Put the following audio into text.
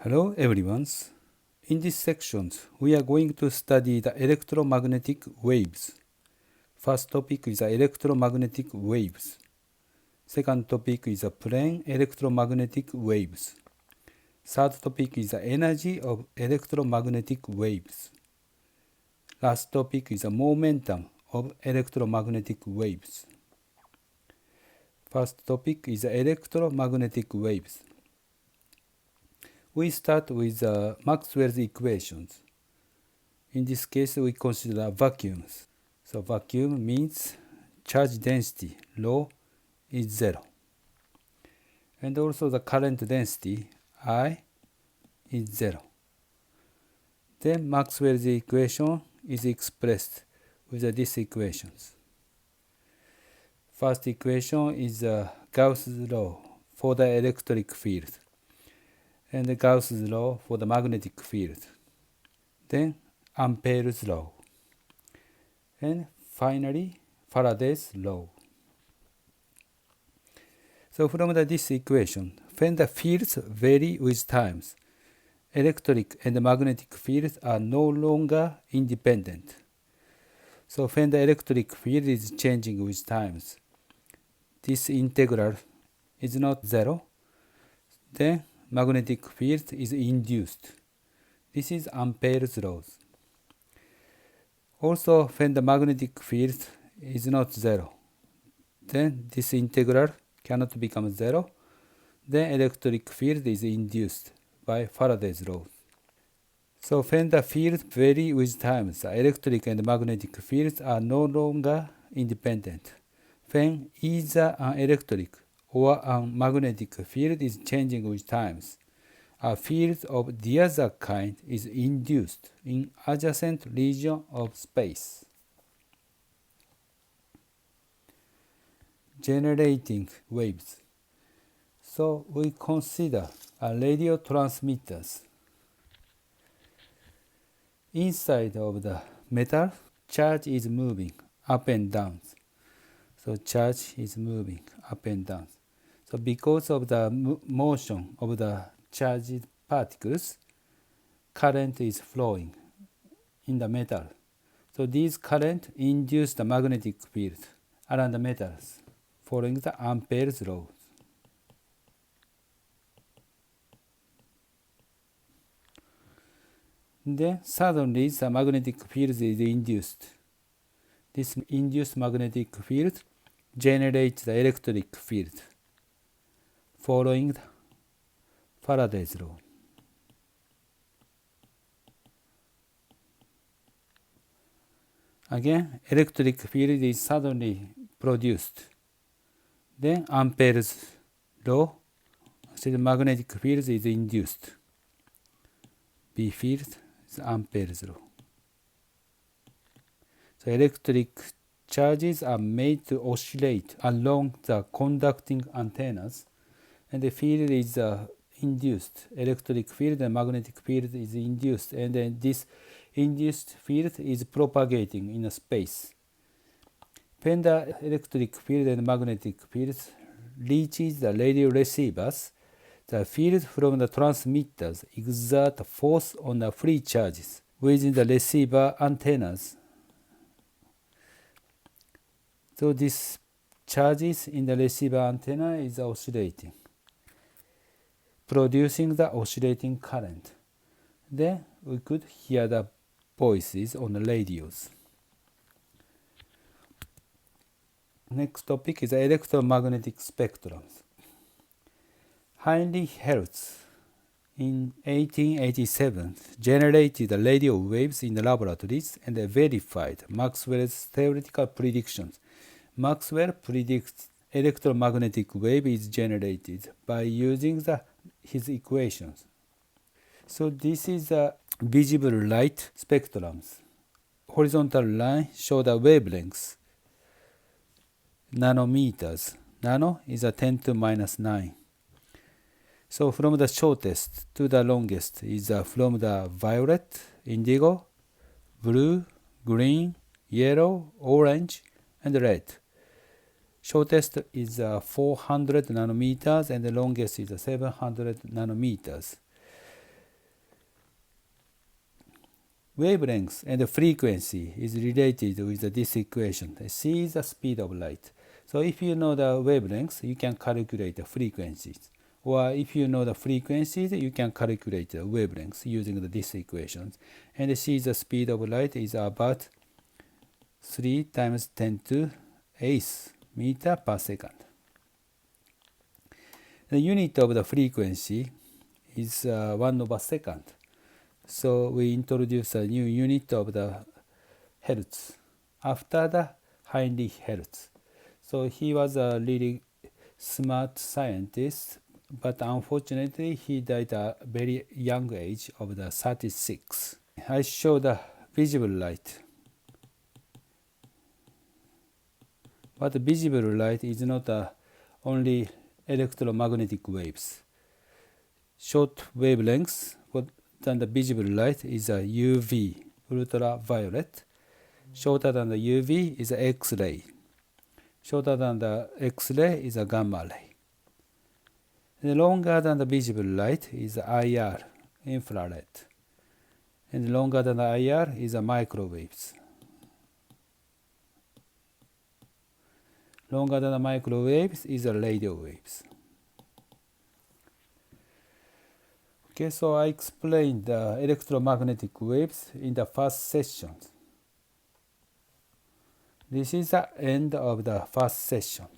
Hello everyone. In this section, we are going to study the electromagnetic waves. First topic is the electromagnetic waves. Second topic is the plane electromagnetic waves. Third topic is the energy of electromagnetic waves. Last topic is the momentum of electromagnetic waves. First topic is the electromagnetic waves. We start with Maxwell's equations. In this case, we consider vacuums. So vacuum means charge density, rho, is 0. And also the current density, I, is 0. Then Maxwell's equation is expressed with these equations. First equation is Gauss's law for the electric field, and the Gauss's law for the magnetic field. Then Ampere's law. And finally, Faraday's law. So from this equation, when the fields vary with times, electric and magnetic fields are no longer independent. So when the electric field is changing with times, this integral is not 0, then magnetic field is induced. This is Ampere's law. Also, when the magnetic field is not 0, then this integral cannot become 0, then electric field is induced by Faraday's law. So when the fields vary with times, the electric and magnetic fields are no longer independent. When either an electric or a magnetic field is changing with times, a field of the other kind is induced in adjacent region of space. Generating waves. So we consider radio transmitters. Inside of the metal, charge is moving up and down. So charge is moving up and down. So because of the motion of the charged particles, current is flowing in the metal. So these current induce the magnetic field around the metals, following the Ampere's law. Then suddenly the magnetic field is induced. This induced magnetic field generates the electric field, following the Faraday's law. Again, electric field is suddenly produced. Then Ampere's law, so the magnetic field is induced. B field is Ampere's law. So electric charges are made to oscillate along the conducting antennas, and the field is induced. Electric field and magnetic field is induced, and then this induced field is propagating in space. When the electric field and magnetic field reaches the radio receivers, the field from the transmitters exert force on the free charges within the receiver antennas. So this charges in the receiver antenna is oscillating, producing the oscillating current. Then we could hear the voices on the radios. Next topic is electromagnetic spectrums. Heinrich Hertz in 1887 generated the radio waves in the laboratories and verified Maxwell's theoretical predictions. Maxwell predicts electromagnetic wave is generated by using his equations. So this is a visible light spectrums. Horizontal line show the wavelengths, nanometers. Nano is a 10 to minus 9. So from the shortest to the longest is from the violet, indigo, blue, green, yellow, orange, and red. Shortest is 400 nanometers and the longest is 700 nanometers. wavelength and the frequency is related with this equation. C is the speed of light. So if you know the wavelengths, you can calculate the frequencies. Or if you know the frequencies, you can calculate the wavelengths using this equation. And C is the speed of light is about 3 times 10 to 8 meter per second. The unit of the frequency is 1 over second. So we introduce a new unit of the hertz after the Heinrich Hertz. So he was a really smart scientist, but unfortunately he died at a very young age of the 36. I show the visible light. But visible light is not only electromagnetic waves. Short wavelengths than the visible light is a UV, ultraviolet. Shorter than the UV is a X-ray. Shorter than the X-ray is a gamma ray. And longer than the visible light is IR, infrared. And longer than the IR is a microwaves. Longer than the microwaves is a radio waves. Okay, so I explained the electromagnetic waves in the first session. This is the end of the first session.